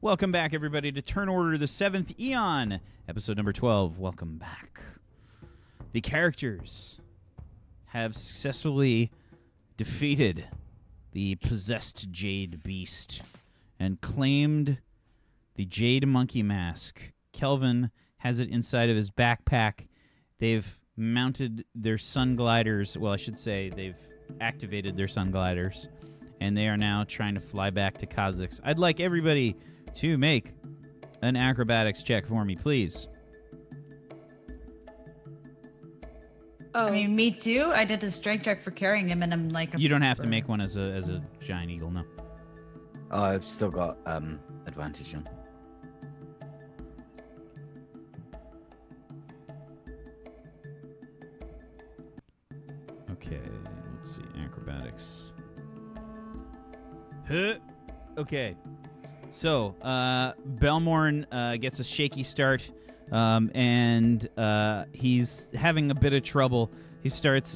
Welcome back, everybody, to Turn Order the Seventh Eon, episode number 12. Welcome back. The characters have successfully defeated the possessed Jade Beast and claimed the Jade Monkey Mask. Kelvin has it inside of his backpack. They've mounted their sun gliders. Well, I should say they've activated their sun gliders, and they are now trying to fly back to Kha'Zix. I'd like everybody to make an acrobatics check for me, please. Oh, I mean, me too. I did a strength check for carrying him, and I'm like, you don't have to make one as a giant eagle, no. Oh, I've still got advantage on. Okay, let's see, acrobatics. Huh. Okay, so Belmorn gets a shaky start, and he's having a bit of trouble. He starts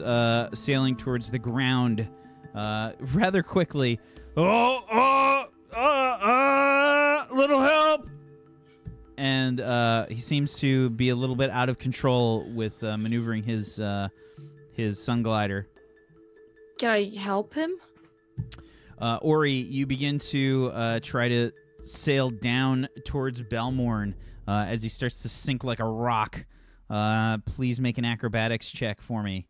sailing towards the ground rather quickly. Little help! And he seems to be a little bit out of control with maneuvering his sun glider. Can I help him? Ori, you begin to try to sail down towards Belmorn as he starts to sink like a rock. Please make an acrobatics check for me.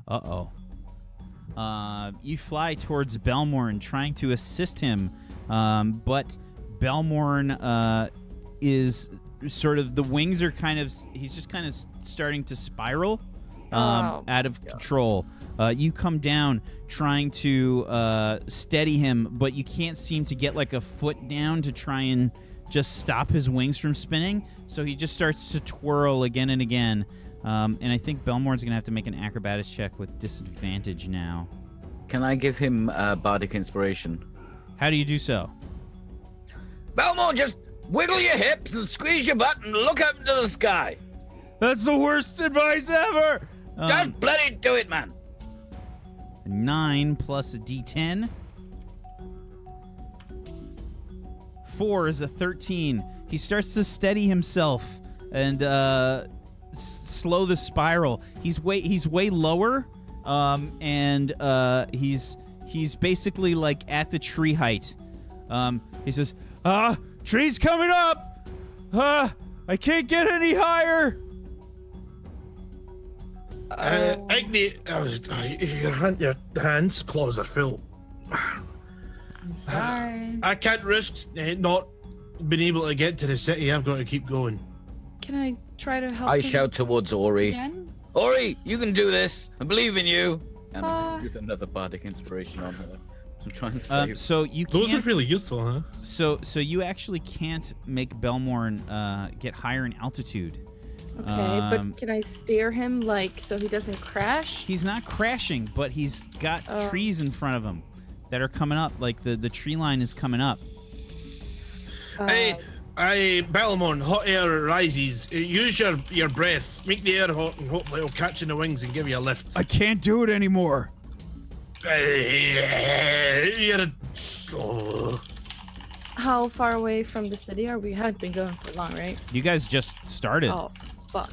Uh-oh. You fly towards Belmorn, trying to assist him, but Belmorn is sort of, the wings are kind of, he's just kind of starting to spiral out of control. You come down trying to steady him, but you can't seem to get like a foot down to try and just stop his wings from spinning. So he just starts to twirl again and again. And I think Belmorn's going to have to make an acrobatics check with disadvantage now. Can I give him bardic inspiration? How do you do so? Belmorn, just wiggle your hips and squeeze your butt and look up into the sky. That's the worst advice ever! Just bloody do it, man. 9 plus a d10. 4 is a 13. He starts to steady himself and slow the spiral. He's way lower, and he's basically like at the tree height. He says, tree's coming up! I can't get any higher! Igni, your hands, claws are full. I'm sorry. I can't risk not being able to get to the city. I've got to keep going. Can I try to help I him shout towards Ori. again? Ori, you can do this. I believe in you. And with another bardic inspiration on her. I'm trying to save. So you can't, Those are really useful, huh? So you actually can't make Belmorn get higher in altitude. Okay, but can I steer him, like, so he doesn't crash? He's not crashing, but he's got trees in front of him that are coming up. Like, the tree line is coming up. Hey, Belmorn, hot air rises. Use your breath. Make the air hot, and hopefully it'll catch in the wings and give you a lift. I can't do it anymore. How far away from the city are we? We haven't been going for long, right? You guys just started. Oh, fuck.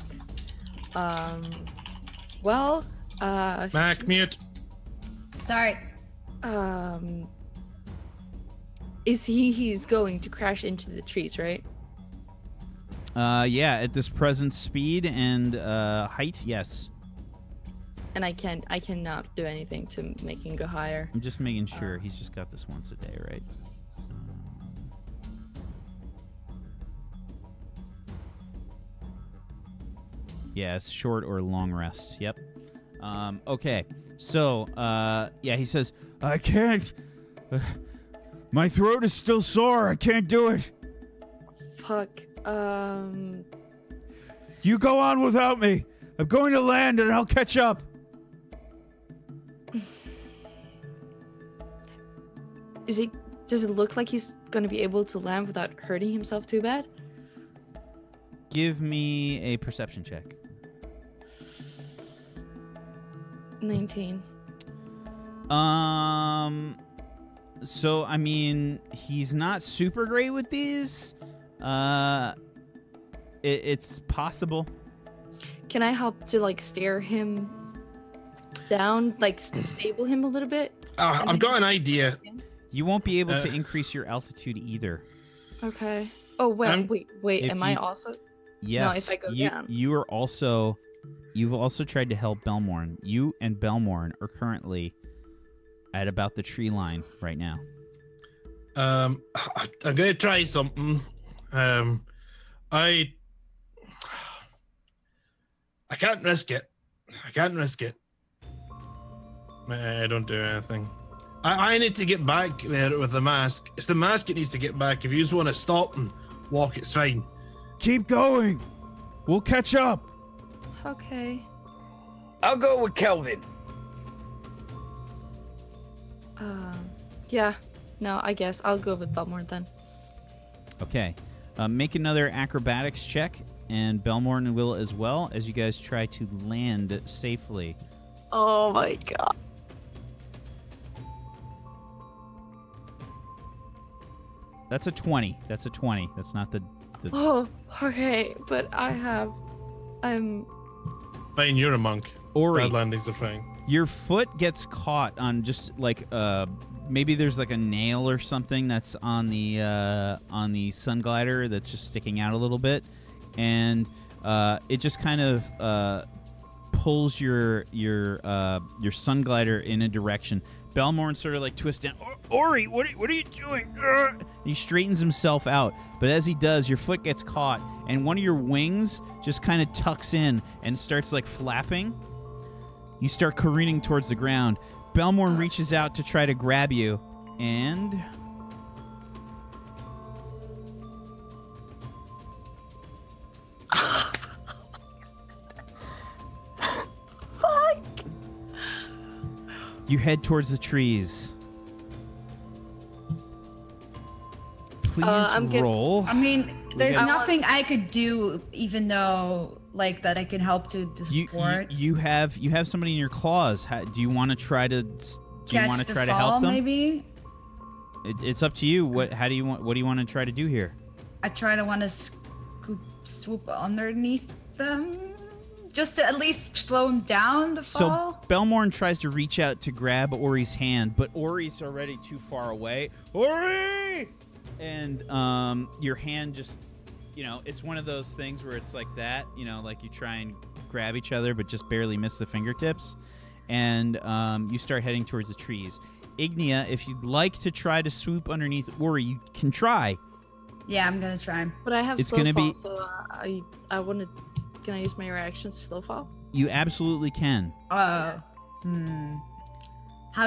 Well, Mac, mute. Sorry. he's going to crash into the trees, right? Yeah, at this present speed and height, yes. And I cannot do anything to make him go higher. I'm just making sure. He's just got this once a day, right? Yeah, it's short or long rest. Yep. Okay. So, yeah, he says, I can't. My throat is still sore. I can't do it. Fuck. You go on without me. I'm going to land and I'll catch up. Does it look like he's going to be able to land without hurting himself too bad? Give me a perception check. 19. So I mean, he's not super great with these. It's possible. Can I help to like steer him down, like stable him a little bit? I've got an idea. You won't be able to increase your altitude either. Okay. Oh wait. Am I also? Yes. No, if I go down. You've also tried to help Belmorn. You and Belmorn are currently at about the tree line right now. I'm gonna try something. I can't risk it. I don't do anything. I need to get back there with the mask. It's the mask that needs to get back. If you just want to stop and walk, it's fine. Keep going. We'll catch up. Okay. I'll go with Kelvin. Yeah. No, I guess I'll go with Belmore then. Okay. Make another acrobatics check, and Belmorn will as well, as you guys try to land safely. Oh my god. That's a 20. That's not the Oh, okay. But I'm... Fine, you're a monk. Ori. Bad landings are fine. Your foot gets caught on just like maybe there's like a nail or something that's on the sun glider that's just sticking out a little bit, and it just kind of pulls your sun glider in a direction. Belmorn sort of like twists down. Ori, what are you doing? He straightens himself out, but as he does, your foot gets caught, and one of your wings just kind of tucks in and starts like flapping. You start careening towards the ground. Belmorn reaches out to try to grab you, and you head towards the trees. Please roll. I mean, there's nothing I could do, even though like that I can help to support. You have somebody in your claws. Do you want to try to? Do you want to try to help them? Maybe. It's up to you. What do you want to try to do here? I want to swoop underneath them, just to at least slow him down to fall. So Belmorn tries to reach out to grab Ori's hand, but Ori's already too far away. Ori! And your hand just, it's one of those things where it's like that, like you try and grab each other, but just barely miss the fingertips. And you start heading towards the trees. Ignia, if you'd like to try to swoop underneath Ori, you can try. Yeah, I'm gonna try. But I have slow fall, so I want to. Can I use my reaction to slow fall? You absolutely can. How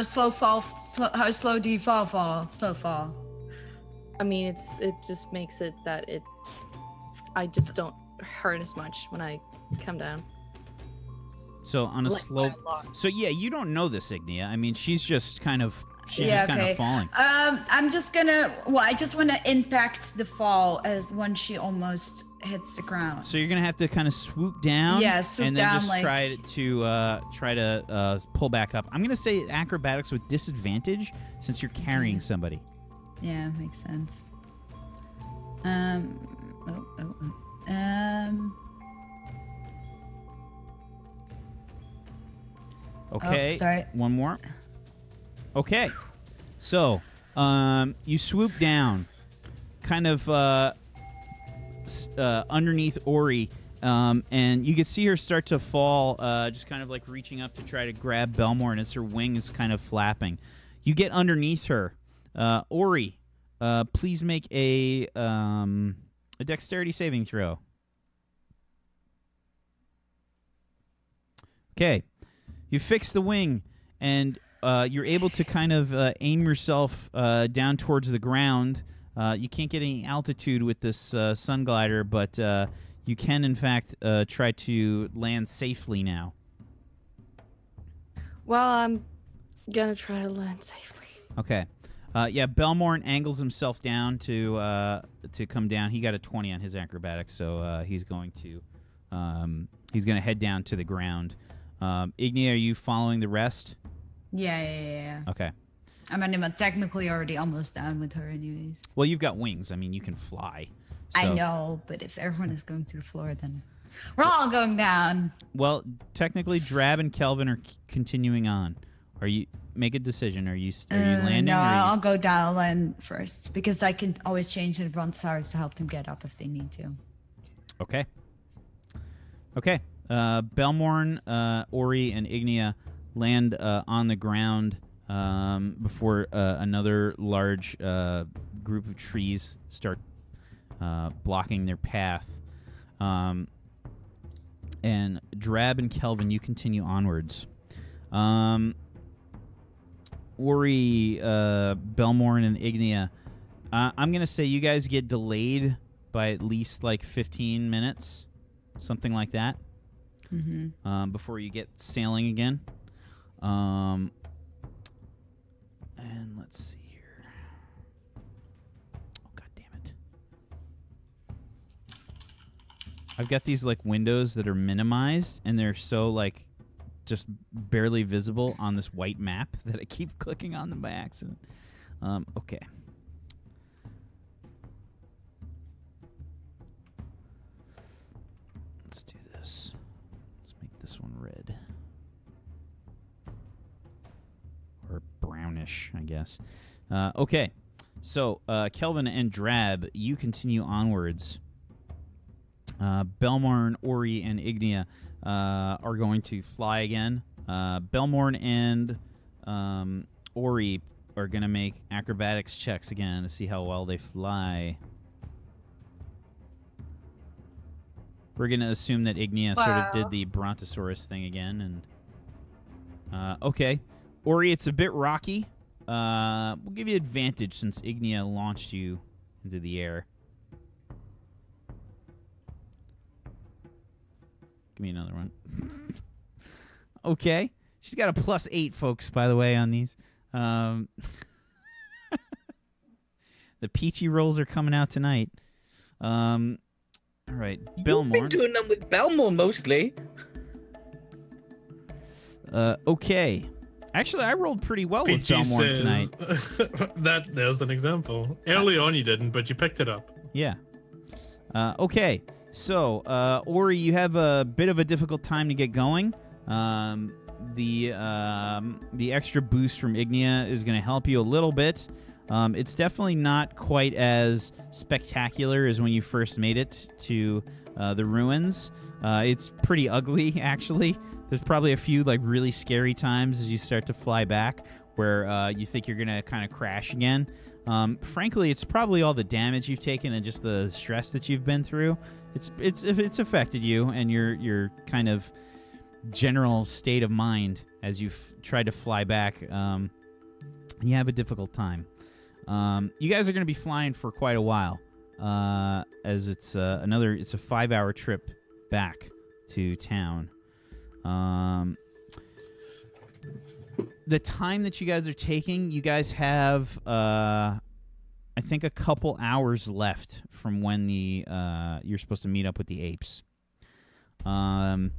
slow how slow do you fall? Slow fall. I mean, it just makes it that I just don't hurt as much when I come down. So on a slow. So yeah, you don't know this, Ignia. I mean, she's just kind of falling. I'm just gonna. Well, I just want to impact the fall as when she almost hits the ground. So you're gonna have to kind of swoop down. Yeah, swoop and then down, just try to pull back up. I'm gonna say acrobatics with disadvantage since you're carrying somebody. Yeah, makes sense. Okay. Oh, sorry. One more. Okay. So, you swoop down, kind of underneath Ori, and you can see her start to fall, just kind of like reaching up to try to grab Belmorn as her wing is kind of flapping. You get underneath her. Ori, please make a dexterity saving throw. Okay. You fix the wing, and you're able to kind of aim yourself down towards the ground. You can't get any altitude with this sun glider, but you can, in fact, try to land safely now. Well, I'm gonna try to land safely. Okay. Yeah, Belmorn angles himself down to come down. He got a 20 on his acrobatics, so he's going to head down to the ground. Igni, are you following the rest? Yeah. Okay. I mean, I'm technically already almost down with her anyways. Well, you've got wings. I mean, you can fly. I so- know, but if everyone is going to the floor, then we're all going down. Well, technically, Drab and Kelvin are continuing on. Are you make a decision? Are you landing? No, or are you- I'll go down and land first because I can always change in advance hours to help them get up if they need to. Okay. Okay. Belmorn, Ori, and Ignia land on the ground before another large group of trees start blocking their path. And Drab and Kelvin, you continue onwards. Ori, Belmorn, and Ignia, I'm going to say you guys get delayed by at least like 15 minutes, something like that, before you get sailing again. And let's see here. Oh, God damn it. I've got these like windows that are minimized, and they're so like just barely visible on this white map that I keep clicking on them by accident. Okay. Let's do this. Let's make this one red. Or brownish, I guess. Okay. So, Kelvin and Drab, you continue onwards. Belmorn, Ori, and Ignia are going to fly again. Belmorn and Ori are going to make acrobatics checks again to see how well they fly. We're going to assume that Ignia sort of did the Brontosaurus thing again. And okay. Ori, it's a bit rocky. We'll give you advantage since Ignia launched you into the air. Give me another one. Okay. She's got a +8, folks, by the way, on these. The peachy rolls are coming out tonight. All right. Belmorn. You've been doing them with Belmore mostly. Okay. Actually, I rolled pretty well with PG Belmorn tonight. that was an example. Early on you didn't, but you picked it up. Yeah. Okay. So, Ori, you have a bit of a difficult time to get going. The extra boost from Ignia is going to help you a little bit. It's definitely not quite as spectacular as when you first made it to the ruins. It's pretty ugly, actually. There's probably a few like really scary times as you start to fly back where you think you're going to kind of crash again. Frankly, it's probably all the damage you've taken and just the stress that you've been through. It's affected you and your kind of general state of mind as you've tried to fly back. You have a difficult time. You guys are going to be flying for quite a while, as it's a 5-hour trip back to town. The time that you guys are taking, you guys have, I think, a couple hours left from when you're supposed to meet up with the apes. Kelvin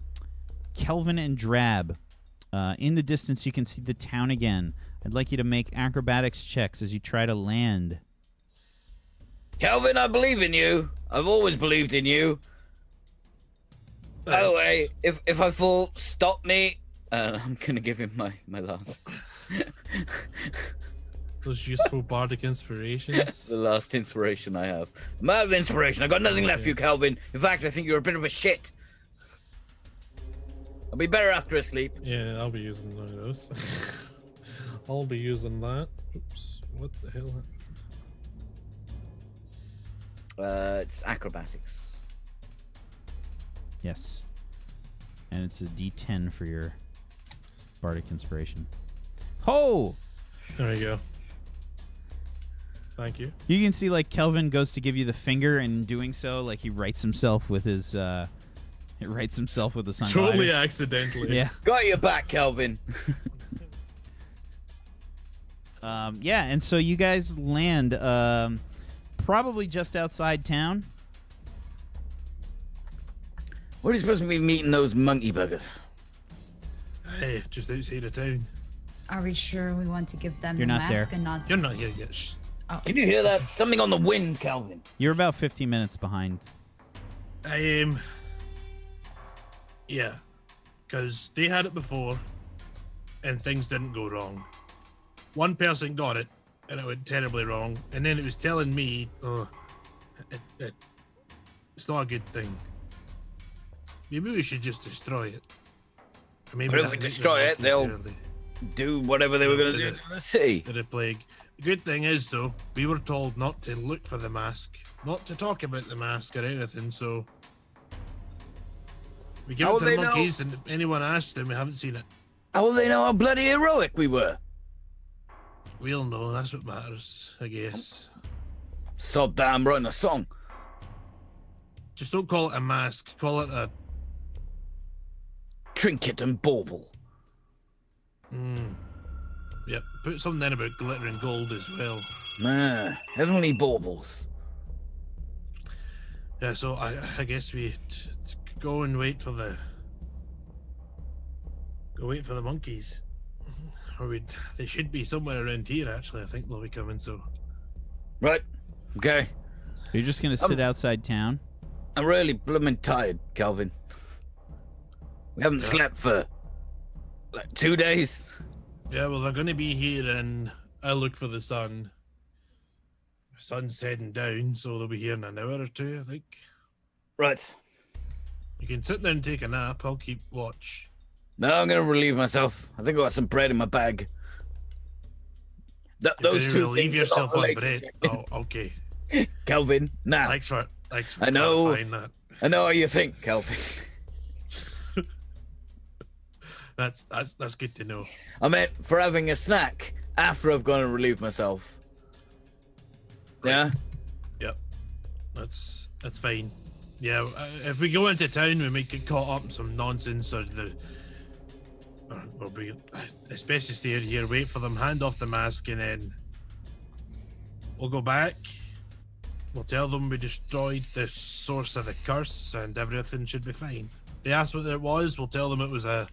and Drab, in the distance, you can see the town again. I'd like you to make acrobatics checks as you try to land. Kelvin, I believe in you. I've always believed in you. By the way, if I fall, stop me. I'm gonna give him my last. Those useful bardic inspirations. The last inspiration I have. I'm out of inspiration. I got nothing left for you, Kelvin. In fact, I think you're a bit of a shit. I'll be better after a sleep. Yeah, I'll be using one of those. I'll be using that. Oops, what the hell? It's acrobatics. Yes. And it's a D10 for your bardic inspiration. Ho! There we go. Thank you. You can see, like, Kelvin goes to give you the finger, and in doing so, like, he writes himself with his, the sun. Totally accidentally. Yeah. Got your back, Kelvin. Yeah, and so you guys land, probably just outside town. Where are you supposed to be meeting those monkey buggers? Hey, just outside of town. Are we sure we want to give them You're the not mask there. and not? You're not here yet. Shh. Oh. Can you hear that? Something on the wind, Calvin. You're about 15 minutes behind. Yeah, because they had it before, and things didn't go wrong. One person got it, and it went terribly wrong, and then it was telling me, "Oh, it's not a good thing. Maybe we should just destroy it." Or maybe But if that we makes destroy them it, they'll necessarily do whatever they were going to do to the city. to the plague. The good thing is, though, we were told not to look for the mask, not to talk about the mask or anything, so we give How it to will the they know? monkeys, and if anyone asks them, we haven't seen it. How will they know how bloody heroic we were? We'll know, that's what matters, I guess. Sod damn writing a song. Just don't call it a mask, call it a... Trinket and bauble. Yep, put something in about glitter and gold as well. Heavenly baubles. Yeah, so I guess we go and wait for the... Go wait for the monkeys. Or they should be somewhere around here, actually. I think they'll be coming, so... Right. Okay. You're just going to sit outside town? I'm really blooming tired, Calvin. We haven't slept for, like, 2 days. Yeah, well, they're going to be here, and I'll look for the sun. The sun's heading down, so they'll be here in an hour or two, I think. Right. You can sit there and take a nap. I'll keep watch. No, I'm going to relieve myself. I think I got some bread in my bag. Those You two relieve things are yourself not on bread. related. Oh, okay. Calvin, nah. Thanks for I know. clarifying that. I know how you think, Calvin. That's good to know. I meant for having a snack after I've gone and relieved myself. Yeah? Yep, that's fine. Yeah, if we go into town, we might get caught up in some nonsense, or we'll be. It's best to stay here, wait for them, hand off the mask, and then we'll go back. We'll tell them we destroyed the source of the curse, and everything should be fine. They ask what it was. We'll tell them it was a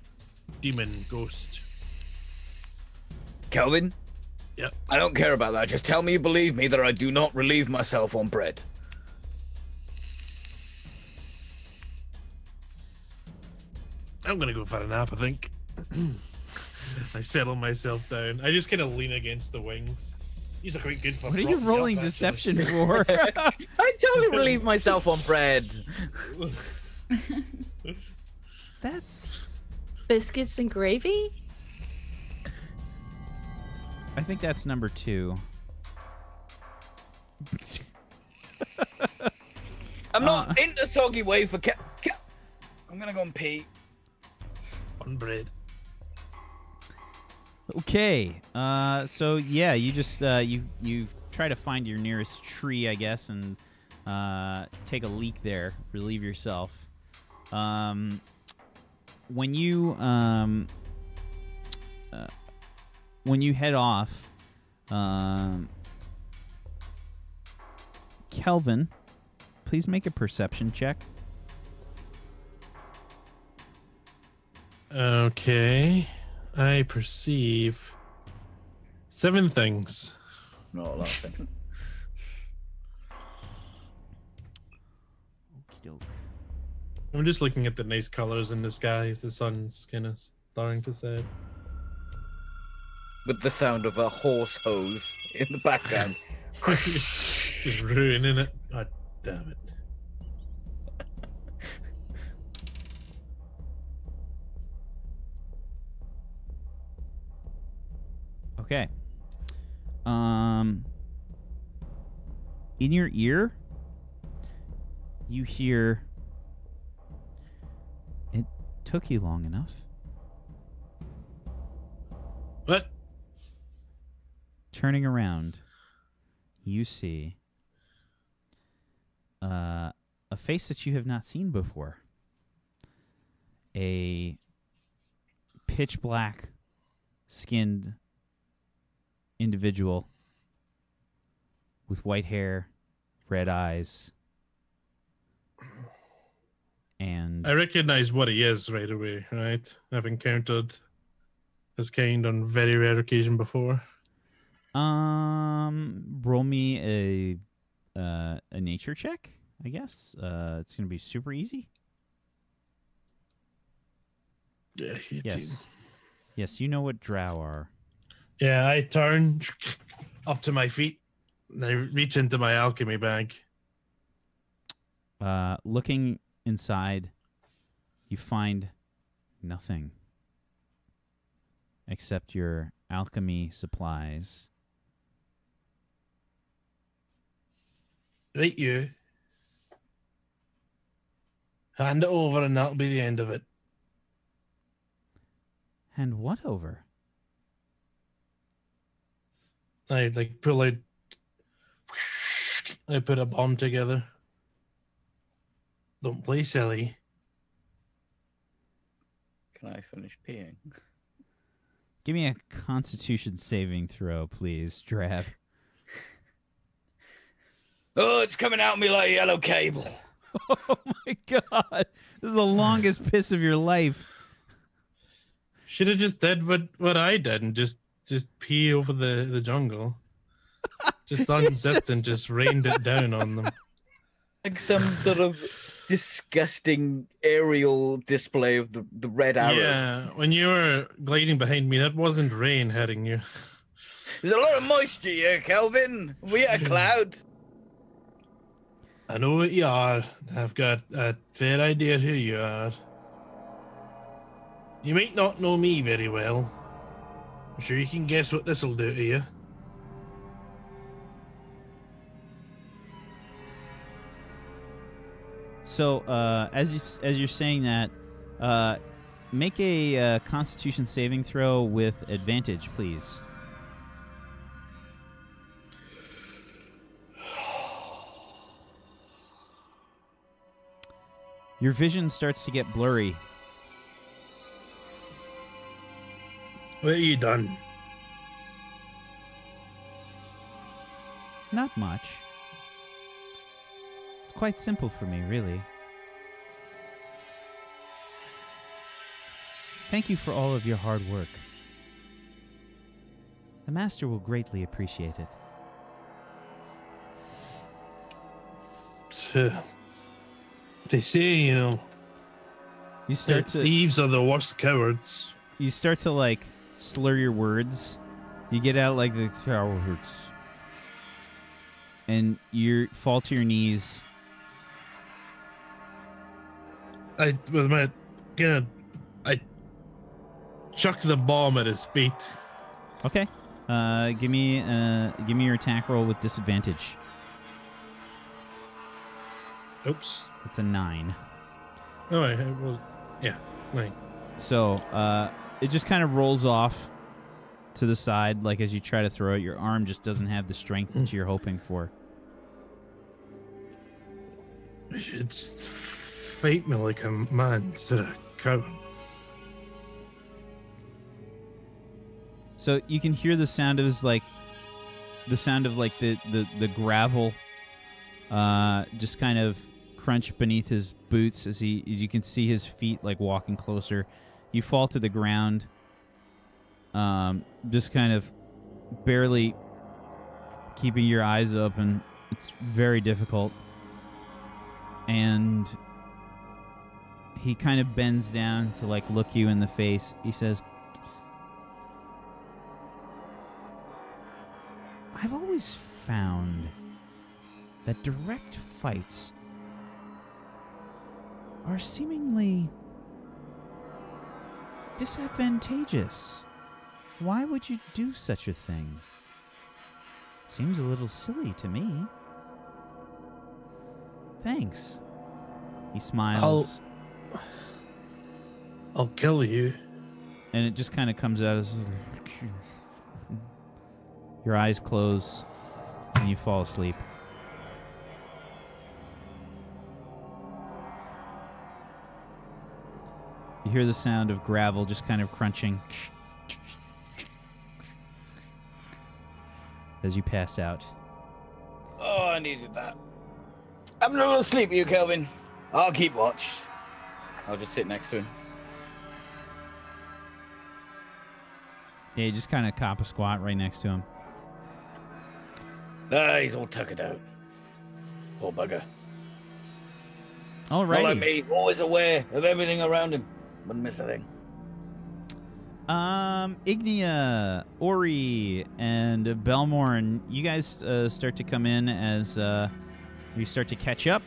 demon ghost. Calvin? Yep. I don't care about that. Just tell me you believe me that I do not relieve myself on bread. I'm gonna go for a nap, I think. I settle myself down. I just kind of lean against the wings. These are quite good for. What are you propping me up, rolling actually. deception for? I totally relieve myself on bread. That's... Biscuits and gravy? I think that's number 2. I'm not into soggy wafer. I'm gonna go and pee. On bread. Okay. So yeah, you just you try to find your nearest tree, I guess, and take a leak there, relieve yourself. When you head off, Kelvin, please make a perception check. Okay. I perceive 7 things. Not a lot of things. Okey-doke. I'm just looking at the nice colors in the skies. The sun's kind of starting to set. With the sound of a horse hose in the background. Just ruining it. God damn it. Okay. In your ear, you hear, "It took you long enough." What? Turning around, you see a face that you have not seen before. A pitch black skinned individual with white hair, red eyes, and I recognize what he is right away, right? I've encountered as kind on very rare occasion before. Roll me a nature check, I guess. It's gonna be super easy. Yeah, 18. Yes, you know what drow are. Yeah, I turn up to my feet and I reach into my alchemy bag. Looking inside, you find nothing except your alchemy supplies. Right, you. Hand it over and that'll be the end of it. Hand what over? I pull out. I put a bomb together. Don't play silly. Can I finish peeing? Give me a Constitution saving throw, please, Drab. Oh, it's coming out me like a yellow cable. Oh my god. This is the longest piss of your life. Should have just did what I did and just pee over the jungle. Just unzipped and just rained it down on them. Like some sort of disgusting aerial display of the red arrow. Yeah, when you were gliding behind me, that wasn't rain hitting you. There's a lot of moisture here, Kelvin. We a cloud. I know what you are. I've got a fair idea who you are. You might not know me very well. I'm sure you can guess what this'll do to you. So, as you're saying that, make a Constitution saving throw with advantage, please. Your vision starts to get blurry. What have you done? Not much. It's quite simple for me, really. Thank you for all of your hard work. The Master will greatly appreciate it. They say, you know, You start to thieves are the worst cowards. you start to like slur your words. You get out like the cowards, and you fall to your knees. I chuck the bomb at his feet. Okay. Give me your attack roll with disadvantage. Oops. It's a 9. Oh, well, yeah, 9. So it just kind of rolls off to the side, like as you try to throw it. Your arm just doesn't have the strength that you're hoping for. You should fight me like a man instead of a coward. So you can hear the sound of the gravel just kind of crunch beneath his boots as you can see his feet like walking closer. You fall to the ground, just kind of barely keeping your eyes open. It's very difficult. And he kind of bends down to like look you in the face. He says, I've always found that direct fights are seemingly disadvantageous. Why would you do such a thing? Seems a little silly to me. Thanks. He smiles. I'll kill you. And it just kind of comes out as... Your eyes close, and you fall asleep. You hear the sound of gravel just kind of crunching as you pass out. Oh, I needed that. I'm not going to sleep with you, Kelvin. I'll keep watch. I'll just sit next to him. Yeah, you just kind of cop a squat right next to him. He's all tuckered out. Poor bugger. All right. Not like me, always aware of everything around him. Wouldn't miss a thing. Ignia, Ori, and Belmorn, you guys start to come in as you start to catch up.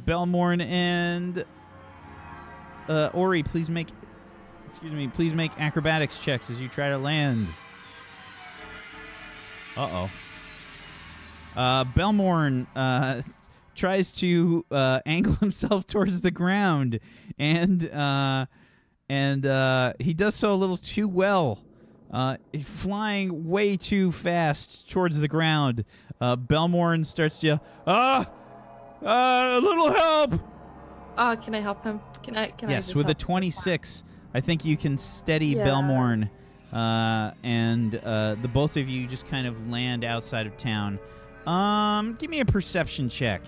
Belmorn and Ori, please make acrobatics checks as you try to land. Belmorn tries to angle himself towards the ground, and he does so a little too well, flying way too fast towards the ground. Belmorn starts to yell, a little help! Can I help him? Can I Yes, just with a help him? 26, I think you can steady Yeah. Belmorn, and the both of you just kind of land outside of town. Give me a perception check.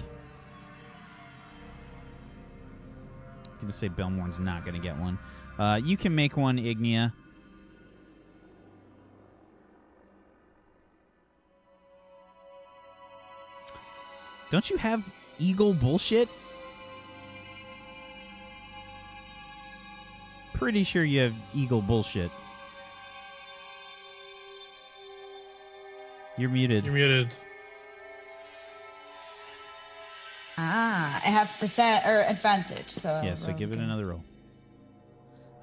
I'm going to say Belmorn's not going to get one. You can make one, Ignia. Don't you have eagle bullshit? Pretty sure you have eagle bullshit. You're muted. You're muted. I have advantage, so. Yeah, so give it another roll.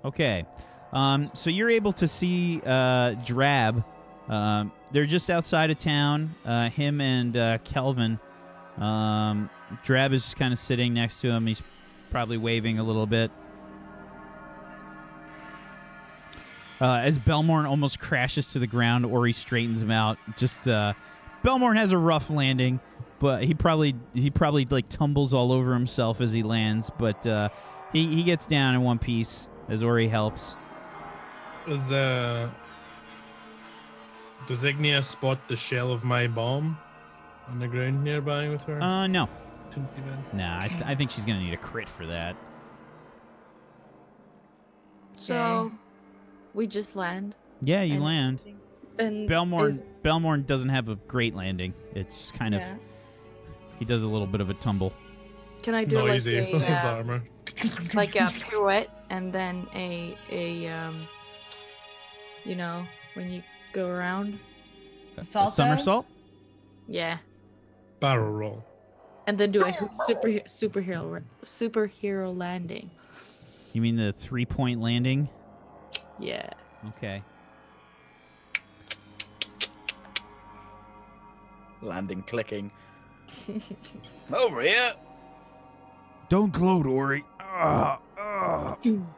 Okay. So you're able to see Drab. They're just outside of town. Him and Kelvin. Drab is just kind of sitting next to him. He's probably waving a little bit. As Belmorn almost crashes to the ground, Ori straightens him out. Just Belmorn has a rough landing, but he probably like tumbles all over himself as he lands. But he gets down in one piece as Ori helps. Does Ignia spot the shell of my bomb on the ground nearby with her? No. 20 men? Nah, I think she's gonna need a crit for that. So, we just land. Yeah, you And- land. And Belmorn doesn't have a great landing. It's just kind of he does a little bit of a tumble. Can I It's do noisy like for his a armor. like a pirouette and then a you know, when you go around? A Salto? somersault? Yeah. Barrel roll. And then do a superhero landing. You mean the 3-point landing? Yeah. Okay. Landing clicking. Over here. Don't gloat, Ori. There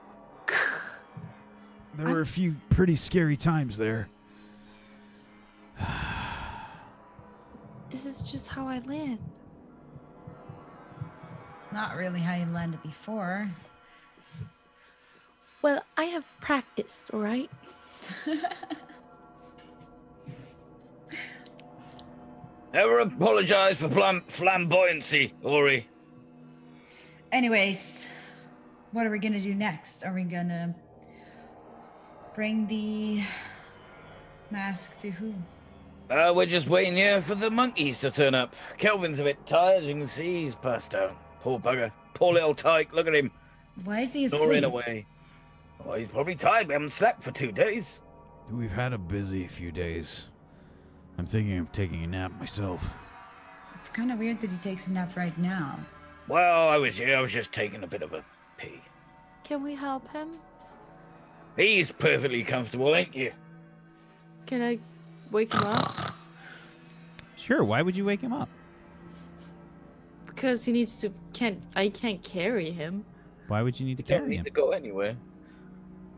were a few pretty scary times there. This is just how I land. Not really how you landed before. Well, I have practiced, all right? Never apologize for flamboyancy, Ori. Anyways, what are we gonna do next? Are we gonna bring the mask to who? We're just waiting here for the monkeys to turn up. Kelvin's a bit tired. You can see he's passed out. Poor bugger. Poor little tyke. Look at him. Why is he Snoring asleep? away. Well, he's probably tired. We haven't slept for 2 days. We've had a busy few days. I'm thinking of taking a nap myself. It's kind of weird that he takes a nap right now. Well, I was here. I was just taking a bit of a pee. Can we help him? He's perfectly comfortable, ain't you? Can I wake him up? Sure, why would you wake him up? Because he needs to I can't carry him. Why would you need to Don't carry need him? to go anywhere.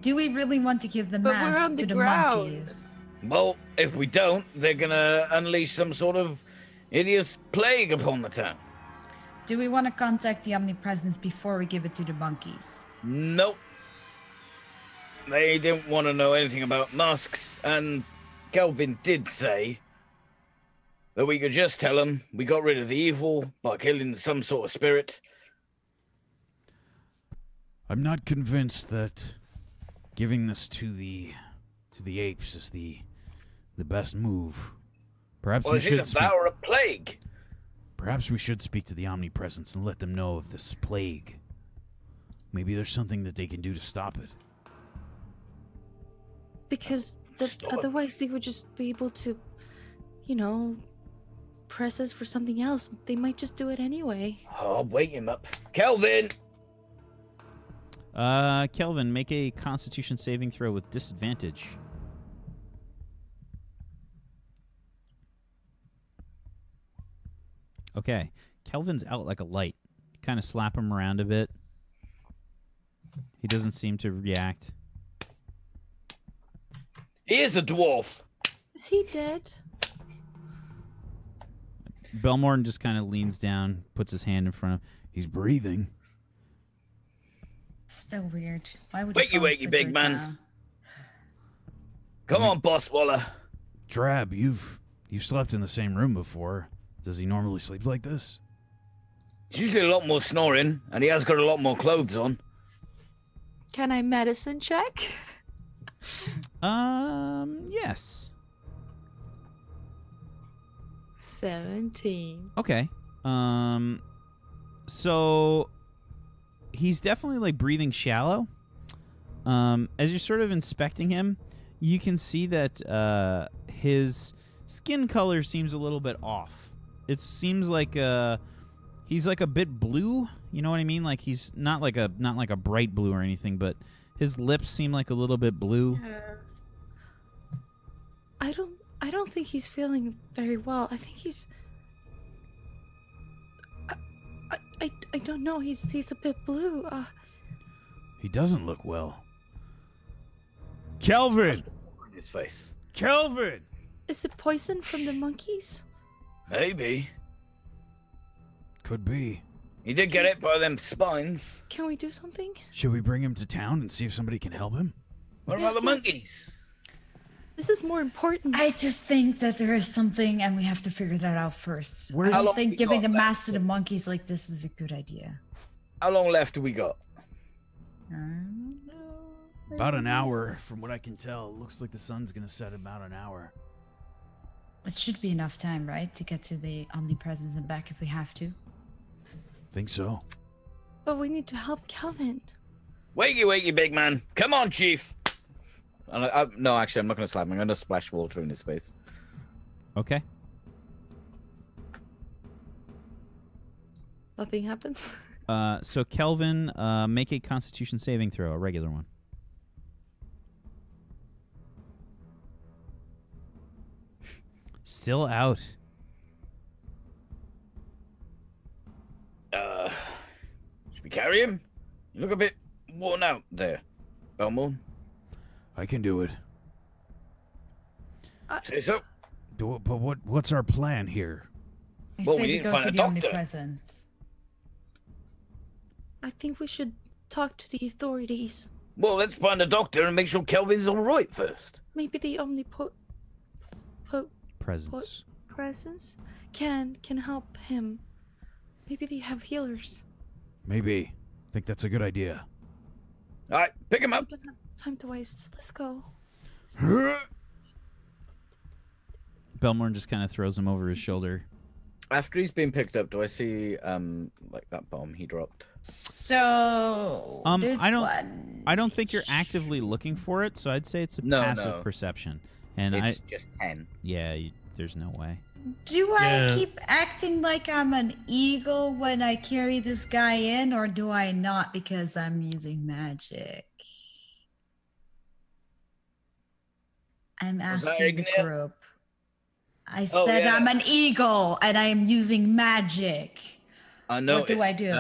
Do we really want to give the But we're mask on to the the ground. monkeys? Well, if we don't, they're gonna unleash some sort of hideous plague upon the town. Do we want to contact the omnipresence before we give it to the monkeys? Nope. They didn't want to know anything about masks, and Kelvin did say that we could just tell them we got rid of the evil by killing some sort of spirit. I'm not convinced that giving this to the apes is the best move. Perhaps Or we is he should the speak. Vower of Plague? Perhaps we should speak to the omnipresence and let them know of this plague. Maybe there's something that they can do to stop it. Because Stop it. otherwise they would just be able to, you know, press us for something else. They might just do it anyway. Oh, I'll wake him up. Kelvin! Kelvin, make a Constitution saving throw with disadvantage. Okay, Kelvin's out like a light. You kind of slap him around a bit. He doesn't seem to react. He is a dwarf. Is he dead? Belmorn just kind of leans down, puts his hand in front of him. He's breathing. Still weird. Why would Wakey, he fall wakey, asleep big right man. now? Come on, Boss Waller. Drab, you've slept in the same room before. Does he normally sleep like this? It's usually a lot more snoring, and he has got a lot more clothes on. Can I medicine check? Yes. 17. Okay. So he's definitely like breathing shallow. As you're sort of inspecting him, you can see that his skin color seems a little bit off. It seems like he's like a bit blue. You know what I mean? Like he's not like a bright blue or anything, but his lips seem like a little bit blue. I don't think he's feeling very well. I think he's I don't know. He's a bit blue. He doesn't look well. Kelvin! In his face. Kelvin! Is it poison from the monkeys? Maybe. Could be. He did get hit by them spines. Can we do something? Should we bring him to town and see if somebody can help him? What Yes, about the yes. monkeys? This is more important. I just think that there is something, and we have to figure that out first. Where's- I How don't long we think giving got a left? mass to the monkeys like this is a good idea. How long left do we got? About an hour, from what I can tell. Looks like the sun's gonna set about an hour. It should be enough time, right, to get to the omnipresence and back if we have to. Think so. But we need to help Kelvin. Wakey, wakey, big man. Come on, Chief. And no, actually, I'm not going to slap him. I'm going to splash water in his face. Okay. Nothing happens. So Kelvin, make a Constitution saving throw, a regular one. Still out. Should we carry him? You look a bit worn out there, Belmore. I can do it. Say so. But what's our plan here? I Well, say we we need to go find to a the doctor. omnipresence. I think we should talk to the authorities. Well, let's find a doctor and make sure Kelvin's all right first. Maybe the Presence. presence can help him. Maybe they have healers. Maybe. Think that's a good idea. All right, pick him We up. don't have time to waste. Let's go. Belmorn just kind of throws him over his shoulder. After he's been picked up, do I see like that bomb he dropped? So there's I don't. one. I don't think you're actively looking for it, so I'd say it's a No, passive no. perception. And It's just 10. there's no way. Do I Yeah. keep acting like I'm an eagle when I carry this guy in, or do I not because I'm using magic? I'm Was that asking the Ignia? group. I Oh, said yeah. I'm an eagle and I am using magic. I know. What do I do?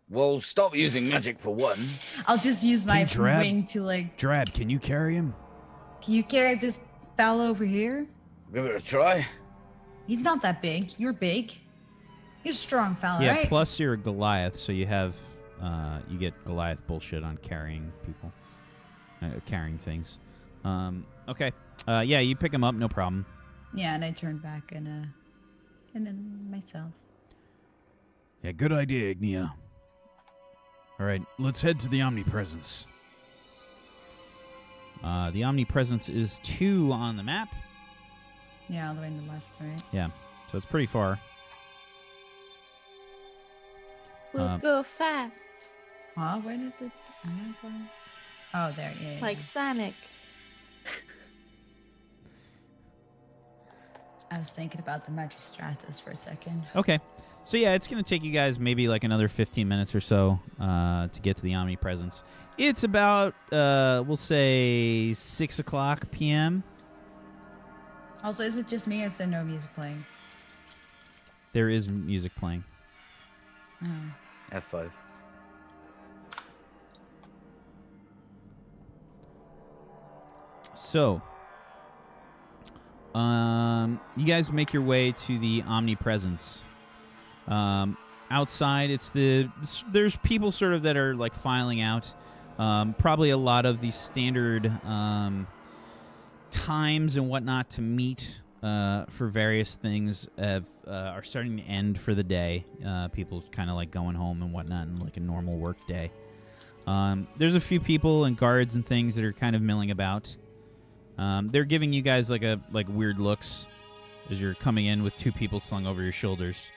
Well, stop using magic for one. I'll just use my Drab? wing to like. Drab, can you carry him? Can you carry this fellow over here? Give it a try. He's not that big. You're big. You're a strong fella, Yeah, right? plus you're a Goliath, so you have you get Goliath bullshit on carrying people, carrying things. Okay. Yeah, you pick him up, no problem. Yeah, and I turn back and then myself. Yeah, good idea, Ignia. All right, let's head to the omnipresence. The omnipresence is 2 on the map. Yeah, all the way to the left, right? Yeah, so it's pretty far. We'll go fast. Oh, where did the... Oh, there, yeah. Like Sonic. I was thinking about the Magistratus for a second. Okay. So yeah, it's going to take you guys maybe like another 15 minutes or so to get to the omnipresence. It's about, we'll say, 6 o'clock p.m. Also, is it just me or is there no music playing? There is music playing. Oh. F5. So, you guys make your way to the omnipresence. Outside, there's people sort of that are like filing out. Probably a lot of the standard times and whatnot to meet for various things are starting to end for the day. People kind of like going home and whatnot in like a normal work day. There's a few people and guards and things that are kind of milling about. They're giving you guys like weird looks as you're coming in with 2 people slung over your shoulders.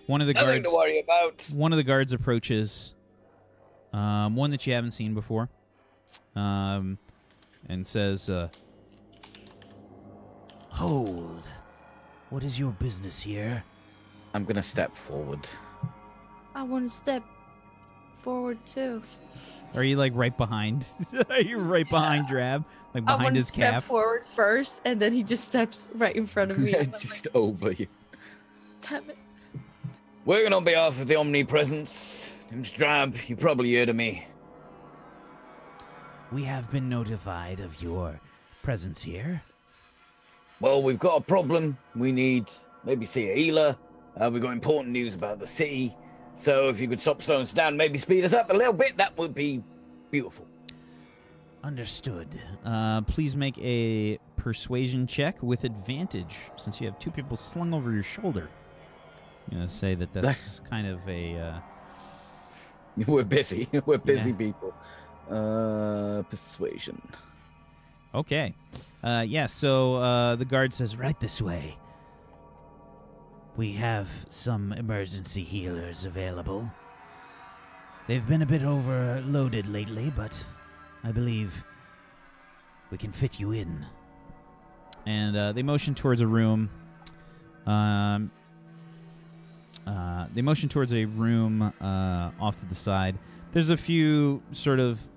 One of the Nothing guards. to worry about. One of the guards approaches, one that you haven't seen before, and says, Hold. What is your business here? I'm gonna step forward. I want to step forward too. "Are you like right behind? Are you right behind Drab, like I want behind to his step calf?" forward first, and then he just steps right in front of me. and I'm Just like, over you. damn it. Working on behalf of the Omnipresence. Name's Drab. You probably heard of me. We have been notified of your presence here. Well, we've got a problem. We need maybe see a healer. We've got important news about the city. So if you could stop slowing us down, maybe speed us up a little bit, that would be beautiful. Understood. Please make a persuasion check with advantage, since you have 2 people slung over your shoulder. I'm gonna say that's kind of a. We're busy. We're busy Yeah. people. Persuasion. Okay. Yeah. So the guard says, Right this way. We have some emergency healers available. They've been a bit overloaded lately, but I believe we can fit you in. and they motion towards a room. They motion towards a room off to the side. There's a few sort of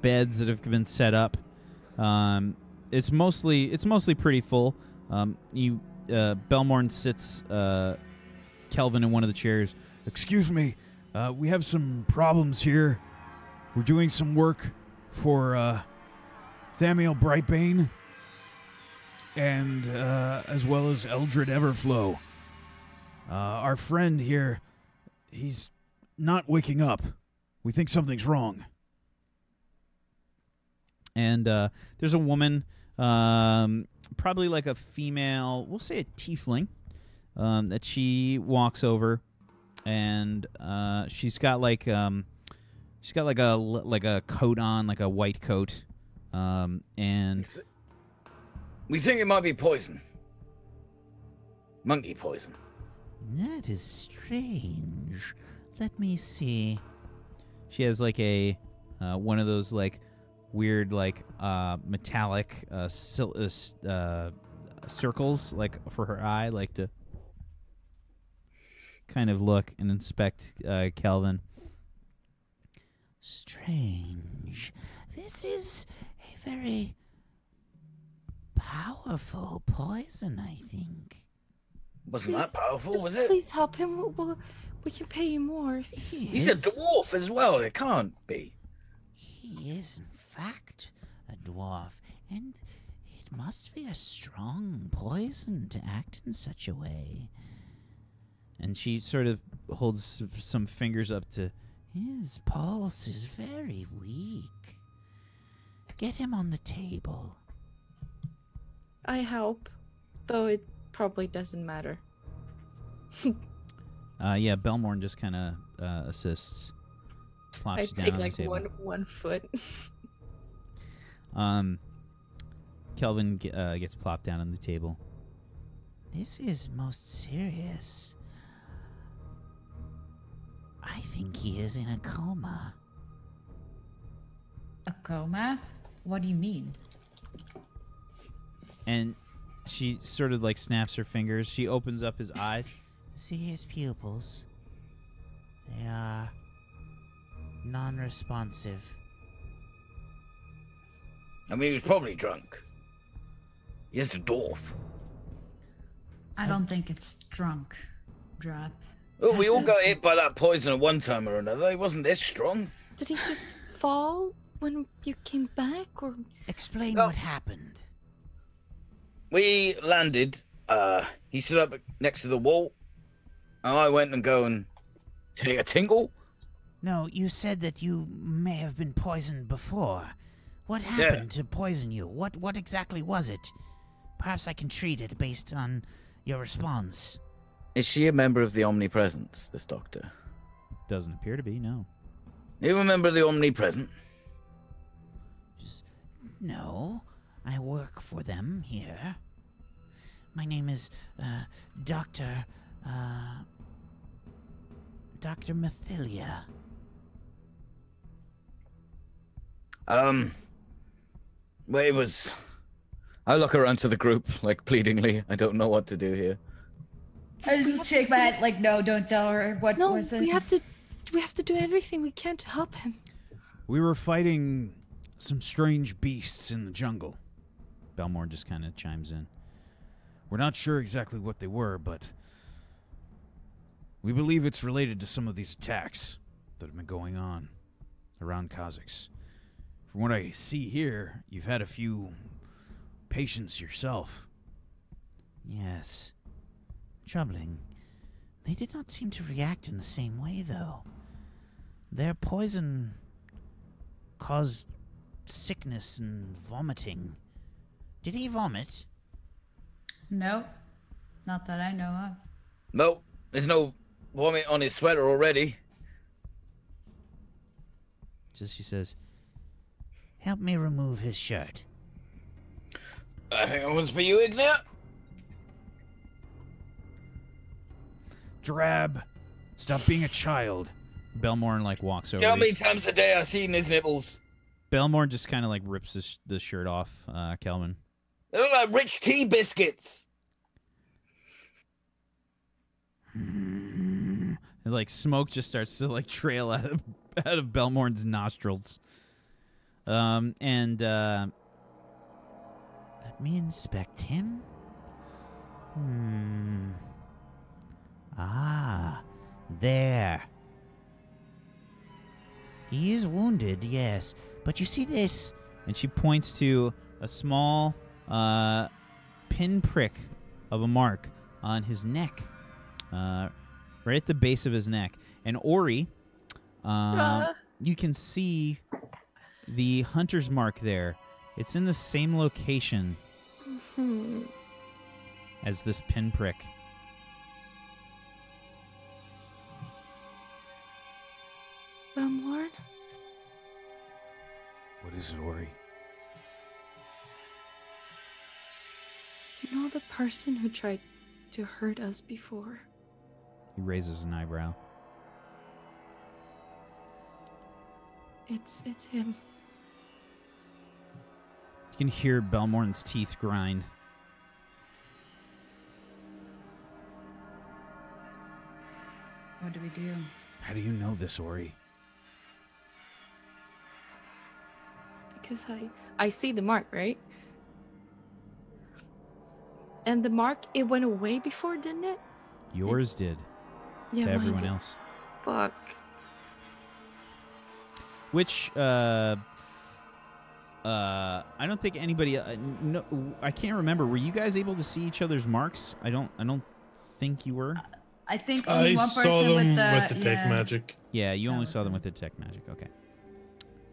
beds that have been set up. It's mostly pretty full. Belmorn sits Kelvin in one of the chairs. Excuse me, we have some problems here. We're doing some work for Thamiel Brightbane and as well as Eldred Everflow. Our friend here, he's not waking up. We think something's wrong. And there's a woman, probably like a female, we'll say a tiefling, that she walks over, and she's got like a coat on, like a white coat, and We think it might be poison. Monkey poison. That is strange. Let me see. she has like a one of those like weird like metallic circles like for her eye, like to kind of look and inspect Kelvin. Strange. This is a very powerful poison, I think. Wasn't that powerful, Just was it? please help him. We can pay you more. He's a dwarf as well. It can't be. He is, in fact, a dwarf, and it must be a strong poison to act in such a way. And she sort of holds some fingers up to. His pulse is very weak. Get him on the table. I help, though it probably doesn't matter. Yeah, Belmorn just kind of assists. Plops I you down take on like the table. one foot. Kelvin gets plopped down on the table. This is most serious. I think he is in a coma. A coma? What do you mean? And she sort of like snaps her fingers. She opens up his eyes. See his pupils? They are non-responsive. I mean, he was probably drunk. He is the dwarf. I don't think it's drunk. Drop. Oh, we all got hit by that poison at one time or another. He wasn't this strong. Did he just fall when you came back, or? Explain No. what happened. We landed. He stood up next to the wall. And I went and go and take a tingle. No, you said that you may have been poisoned before. What happened to poison you? What exactly was it? Perhaps I can treat it based on your response. Is she a member of the Omnipresence, this doctor? Doesn't appear to be, no. You a member of the Omnipresent? No, I work for them here. My name is Dr. Mathilia. Well, it was... I look around to the group, like, pleadingly. I don't know what to do here. I just shake my head like, no, don't tell her. What No, was it? we have to do everything we can to help him. We were fighting some strange beasts in the jungle. Belmore just kind of chimes in. We're not sure exactly what they were, but we believe it's related to some of these attacks that have been going on around Kha'Zix. From what I see here, you've had a few patients yourself. Yes. Troubling. They did not seem to react in the same way, though. Their poison caused sickness and vomiting. Did he vomit? No, not that I know of. No, there's no vomit on his sweater already. Just she says, Help me remove his shirt. I think that one's for you, Ignat. Drab, stop being a child. Belmore like walks over. How many He's- times a day I've seen his nipples? Belmore just kind of like rips the shirt off, Kelvin. They look like rich tea biscuits. And, like smoke just starts to like trail out of Belmore's nostrils. And Let me inspect him. Ah, there. He is wounded, yes. But you see this? and she points to a small pinprick of a mark on his neck, right at the base of his neck. And Ori, you can see the hunter's mark there. It's in the same location as this pinprick. Belmore? What is it, Ori? You know the person who tried to hurt us before? He raises an eyebrow. It's him. You can hear Belmore's teeth grind. What do we do? How do you know this, Ori? Because I see the mark, right? And the mark, it went away before, didn't it? Yours did Yeah, to mine everyone did. else. Fuck. Which, I don't think anybody. No, I can't remember. Were you guys able to see each other's marks? I don't think you were. I think only I one person saw them with with the tech yeah. magic. Yeah, you only was saw them it. with the tech magic. Okay.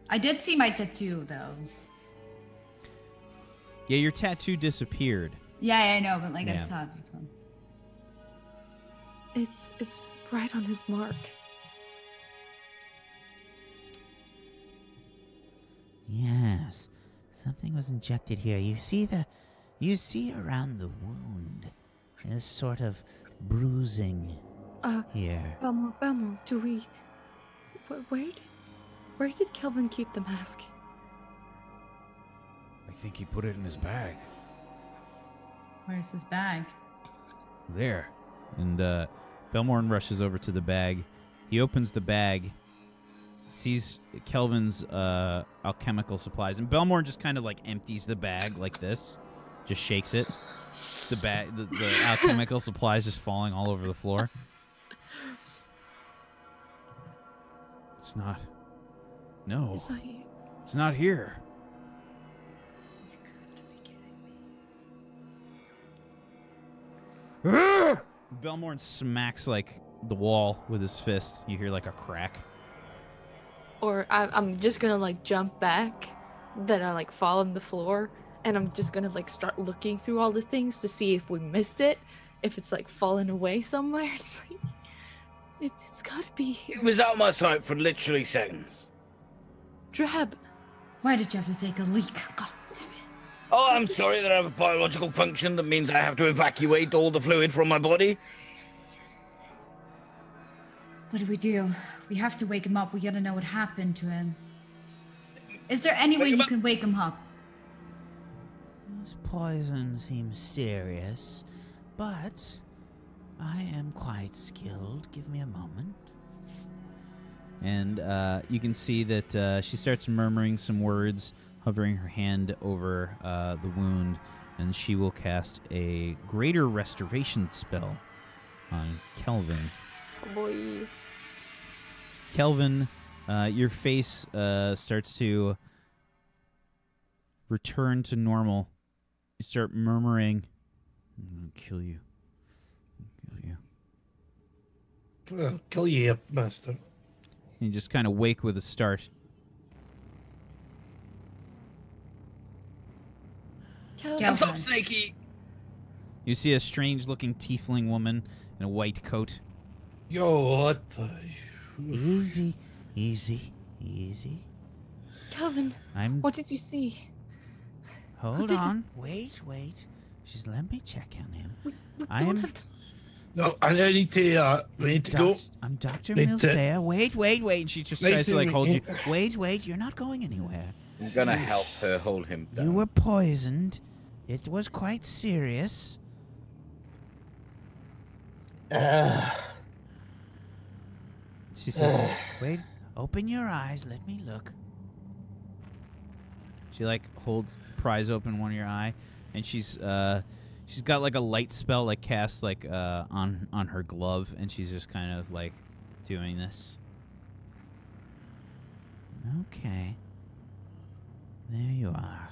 I did see my tattoo though. Yeah, your tattoo disappeared. Yeah, I know, but like I Yeah. saw it before. It's right on his mark. Yes. Something was injected here. You see around the wound. There's sort of bruising here. Belmo, do we... Where did Kelvin keep the mask? I think he put it in his bag. Where's his bag? There. And Belmorn rushes over to the bag. He opens the bag, sees Kelvin's alchemical supplies, and Belmorn just kind of like empties the bag like this, just shakes it. The bag, the alchemical supplies just falling all over the floor. It's not. No. It's not here. It's not here. He's got to be kidding me. Belmorn smacks like the wall with his fist. You hear like a crack. Or I'm just gonna like jump back, then I like fall on the floor, and I'm just gonna like start looking through all the things to see if we missed it, if it's like fallen away somewhere. It's like it's gotta be here. It was out of my sight for literally seconds. Drab. Why did you have to take a leak? God damn it. Oh, I'm sorry that I have a biological function that means I have to evacuate all the fluid from my body. What do? We have to wake him up. We gotta know what happened to him. Is there any way you can wake him up? This poison seems serious, but I am quite skilled. Give me a moment. And you can see that she starts murmuring some words, hovering her hand over the wound, and she will cast a greater restoration spell on Kelvin. Oh boy. Kelvin, your face starts to return to normal. You start murmuring, "I'm gonna kill you. Kill you." I'll kill you, you bastard. And you just kind of wake with a start. What's up, Snakey? You see a strange-looking tiefling woman in a white coat. Yo, what the... Easy. Calvin, I'm. what did you see? Hold on. Wait. Just let me check on him. We I don't am- have to. No, I need to, we need to go. I'm Dr. Need to- Millsair. Wait. She just Nice tries to to like meet hold you. you. Wait. You're not going anywhere. I'm gonna help her hold him down. You were poisoned. It was quite serious. She says, Wait. Open your eyes. Let me look. she like pries open one of your eye, and she's got like a light spell like cast like on her glove, and she's just kind of like doing this. Okay. There you are.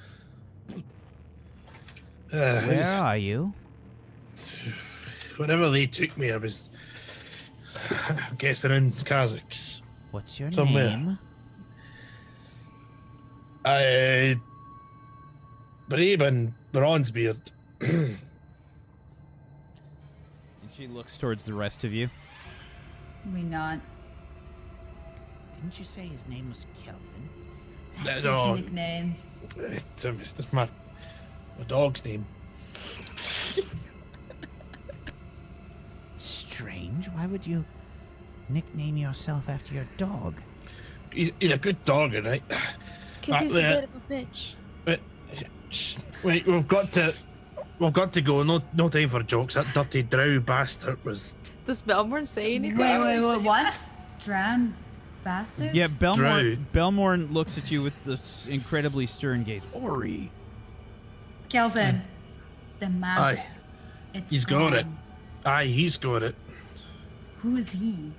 Where Where are you? Whenever they took me, I was I'm guessing in Kazakhs. What's your Somewhere. name? Braben Bronzebeard. And she looks towards the rest of you. We not. Didn't you say his name was Kelvin? That's No. his nickname. That's my dog's name. Strange. Why would you nickname yourself after your dog? He's a good dog, right? Because he's a bit of a bitch. Wait, we've got to go. No time for jokes. That dirty drow bastard was. Does Belmorn say anything? Wait, what? Drowned bastard? Yeah, Drow. Belmorn looks at you with this incredibly stern gaze. Ori. Kelvin. The mask. Aye. It's He's got it. gone. Aye, he's got it. Who is he?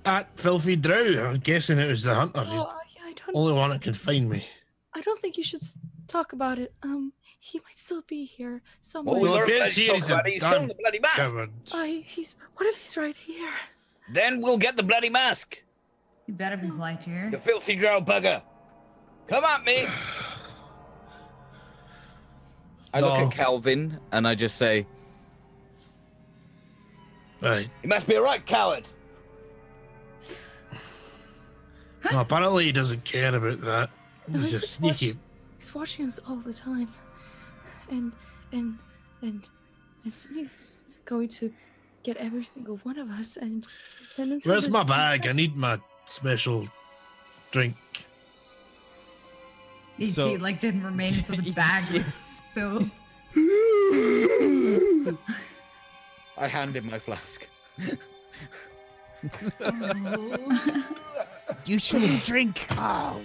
That filthy drow. I'm guessing it was the hunter. He's Oh, I the don't. only one that can find me. I don't think you should talk about it. He might still be here somewhere. Well, we Well, learned if that it's he's here, he's a already still damn the bloody mask. coward. What if he's right here? Then we'll get the bloody mask. You better be polite here. You filthy drow bugger. Come at me. I look No. at Calvin and I just say, Right. "You must be a right coward." No, apparently he doesn't care about that. He's a just sneaky. He's watching us all the time. And somebody's going to get every single one of us, and then Where's my bag? I need my special drink. You So- see, like, the remains of the bag was spilled. I hand him my flask. You should drink. Oh,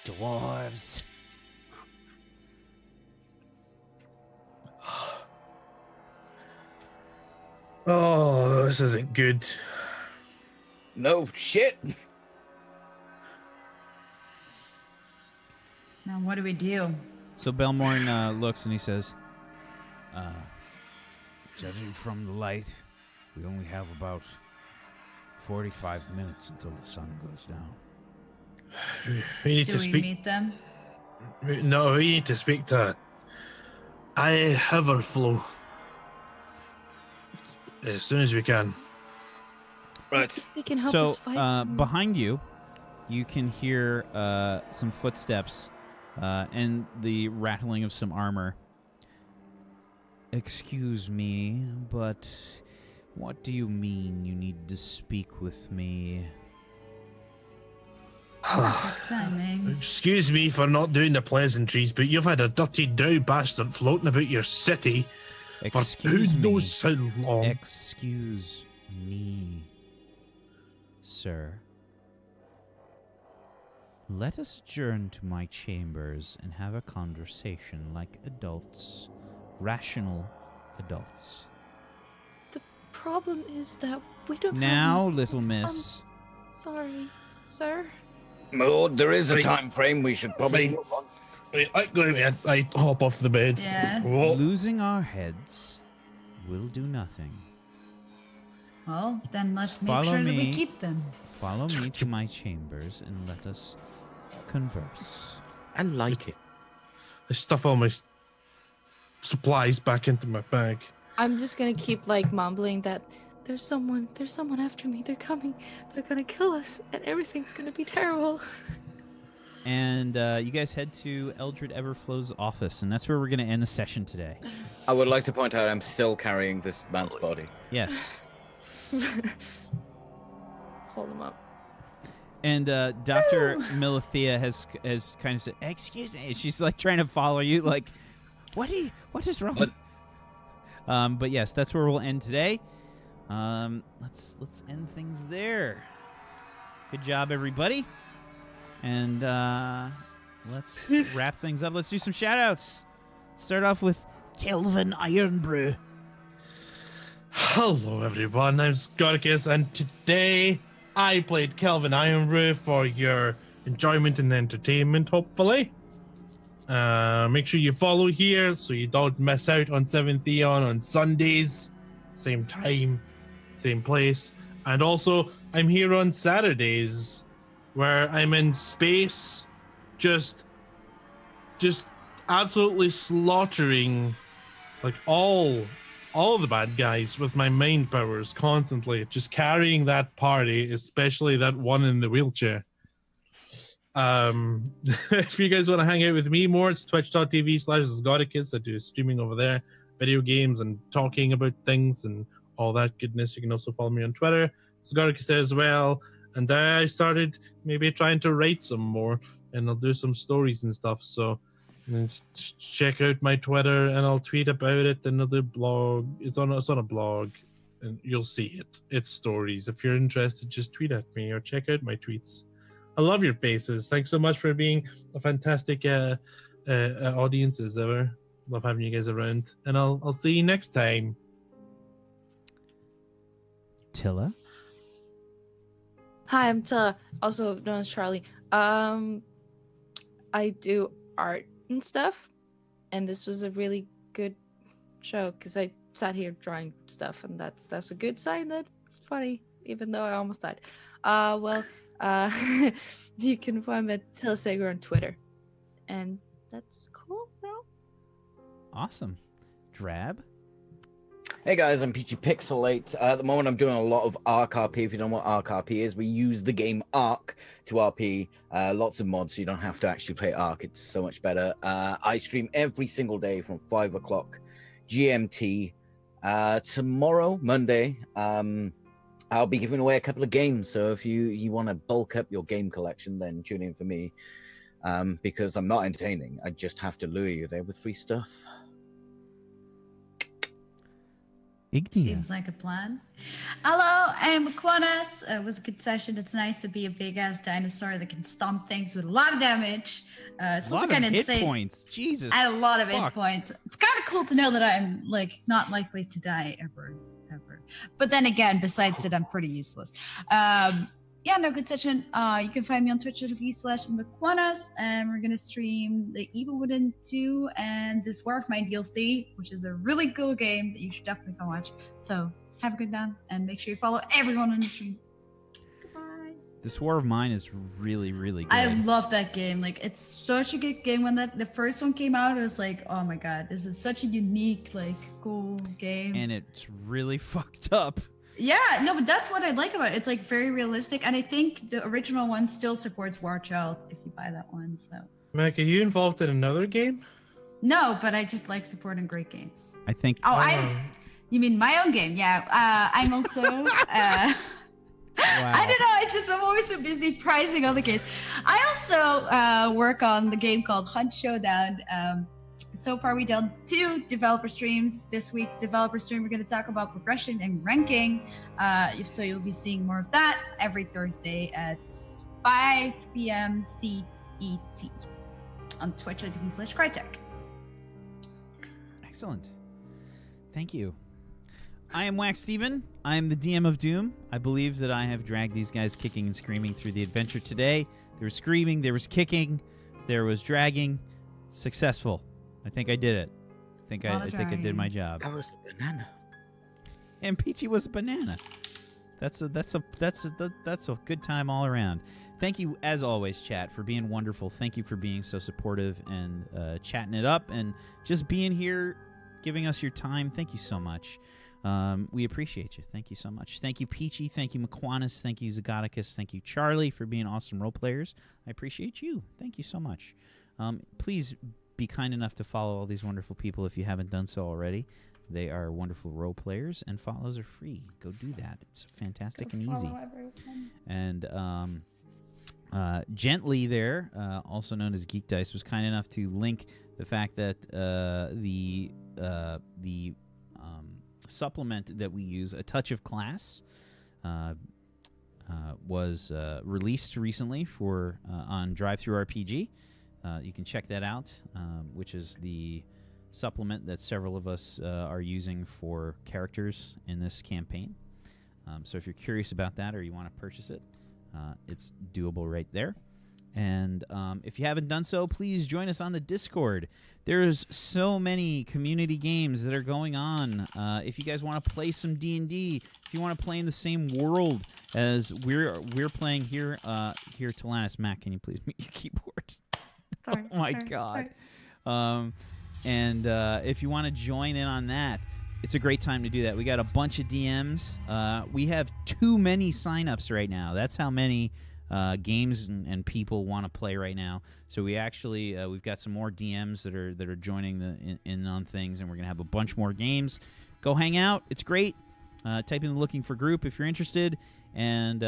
dwarves. Oh, this isn't good. No shit. Now, what do we do? So Belmorn looks and he says, Judging from the light, we only have about 45 minutes until the sun goes down. We need Do to we speak. meet them? No, we need to speak to Everflow as soon as we can. Right. They can help so us fight. behind you, you can hear some footsteps and the rattling of some armor. Excuse me, but what do you mean you need to speak with me? Timing. Excuse me for not doing the pleasantries, but you've had a dirty drow bastard floating about your city for Excuse who me. knows how long. Excuse me, sir. Let us adjourn to my chambers and have a conversation like adults. Rational adults. The problem is that we don't Now, have... little miss. Sorry, sir. My lord, there is a Right. time frame. We should probably Right. move on. Right, I go ahead. I hop off the bed. Yeah. Whoa. Losing our heads will do nothing. Well, then let's make Follow sure that me. we keep them. Follow me to my chambers and let us converse. I like it. I stuff all my supplies back into my bag. I'm just gonna keep like mumbling that there's someone after me. They're coming. They're gonna kill us, and everything's gonna be terrible. And you guys head to Eldred Everflow's office, and that's where we're going to end the session today. I would like to point out I'm still carrying this man's body. Yes. Hold him up. And Dr. Milithea has kind of said, "Excuse me." She's like trying to follow you, like, what is wrong? But yes, that's where we'll end today. Let's end things there. Good job, everybody. And let's wrap things up. Let's do some shout-outs. Start off with Kelvin Ironbrew. Hello, everyone. I'm Scoricus, and today I played Kelvin Ironbrew for your enjoyment and entertainment, hopefully. Make sure you follow here so you don't miss out on Seventh Eon on Sundays. Same time, same place. And also, I'm here on Saturdays where I'm in space, just absolutely slaughtering like all the bad guys with my mind powers constantly, just carrying that party, especially that one in the wheelchair. If you guys want to hang out with me more, it's twitch.tv/Scoticus. I do streaming over there, video games and talking about things and all that goodness. You can also follow me on Twitter, Scoticus as well. And I started maybe trying to write some more, and I'll do some stories and stuff. So check out my Twitter, and I'll tweet about it, and I'll do blog. It's on a blog, and you'll see it. It's stories. If you're interested, just tweet at me or check out my tweets. I love your faces. Thanks so much for being a fantastic audience as ever. Love having you guys around, and I'll see you next time. Tilla. Hi, I'm Tilla, also known as Charlie. I do art and stuff, and this was a really good show because I sat here drawing stuff, and that's a good sign that it's funny, even though I almost died. You can find me at Tilla Sager on Twitter, and that's cool, bro. Awesome. Drab. Hey guys, I'm Pt.4. At the moment, I'm doing a lot of Arc RP. If you don't know what Arc RP is, we use the game Arc to RP. Lots of mods, so you don't have to actually play Arc. It's so much better. I stream every single day from 5 o'clock GMT. Tomorrow, Monday, I'll be giving away a couple of games. So if you want to bulk up your game collection, then tune in for me. Because I'm not entertaining. I just have to lure you there with free stuff. Seems like a plan. Hello, I'm Aquanas. It was a good session. It's nice to be a big ass dinosaur that can stomp things with a lot of damage. It's also kind of insane. Hit points. Jesus. I had a lot of hit points. It's kind of cool to know that I'm like not likely to die ever. But then again, besides that, I'm pretty useless. Yeah, no, good session. You can find me on twitch.tv/Maquanas, and we're gonna stream the Evil Within 2 and this War of Mine DLC, which is a really cool game that you should definitely go watch. So have a good time, and make sure you follow everyone on the stream. Goodbye. This War of Mine is really, really good. I love that game. Like, it's such a good game. When the first one came out, it was like, oh my god, this is such a unique, like, cool game. And it's really fucked up. Yeah, no, but that's what I like about it. It's like very realistic, and I think the original one still supports War Child if you buy that one. So, Mac, are you involved in another game? No, but I just like supporting great games. I think. You mean my own game? Yeah, I'm also. Wow. I don't know. I'm always so busy pricing other games. I also work on the game called Hunt Showdown. So far, we've done 2 developer streams. This week's developer stream, we're going to talk about progression and ranking. So you'll be seeing more of that every Thursday at 5 p.m. CET on twitch.tv/Crytek. Excellent. Thank you. I am Wacksteven. I am the DM of Doom. I believe that I have dragged these guys kicking and screaming through the adventure today. There was screaming, there was kicking, there was dragging. Successful. I think I did it. I think I did my job. I was a banana. And Peachy was a banana. That's a good time all around. Thank you, as always, chat, for being wonderful. Thank you for being so supportive and chatting it up and just being here, giving us your time. Thank you so much. We appreciate you. Thank you so much. Thank you, Peachy. Thank you, Maquanas. Thank you, Zagoticus. Thank you, Charlie, for being awesome role players. I appreciate you. Thank you so much. Please be kind enough to follow all these wonderful people if you haven't done so already. They are wonderful role players, and follows are free. Go do that. It's fantastic and easy. And Gently there, also known as Geek Dice, was kind enough to link the fact that the supplement that we use, A Touch of Class, was released recently for on DriveThruRPG. You can check that out, which is the supplement that several of us are using for characters in this campaign. So if you're curious about that or you want to purchase it, it's doable right there. And if you haven't done so, please join us on the Discord. There's so many community games that are going on. If you guys want to play some D&D, if you want to play in the same world as we're playing here, Talanis, Matt, can you please mute your keyboard? Sorry, oh my God. And if you want to join in on that, it's a great time to do that. We got a bunch of DMs. We have too many signups right now. That's how many games and people want to play right now. So we actually we've got some more DMs that are joining in on things, and we're gonna have a bunch more games. Go hang out. It's great. Type in looking for group if you're interested. And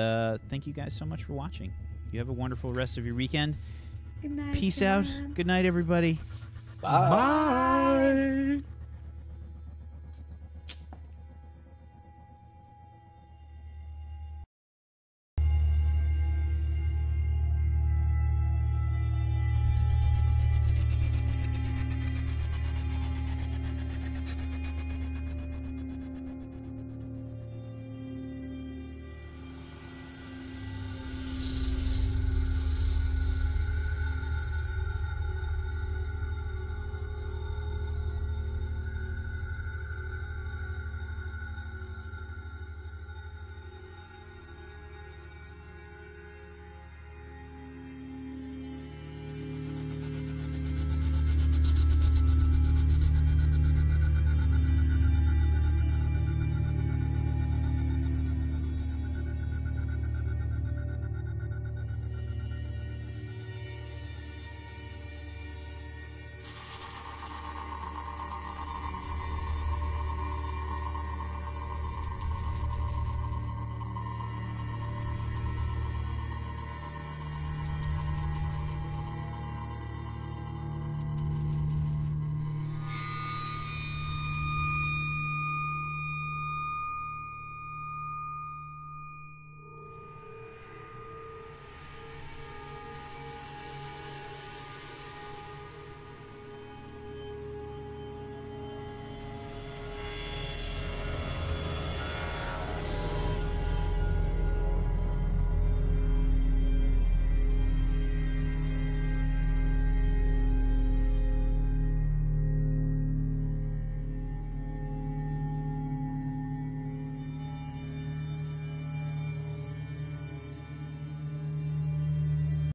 thank you guys so much for watching. You have a wonderful rest of your weekend. Good night. Peace out. Good night, everybody. Bye. Bye.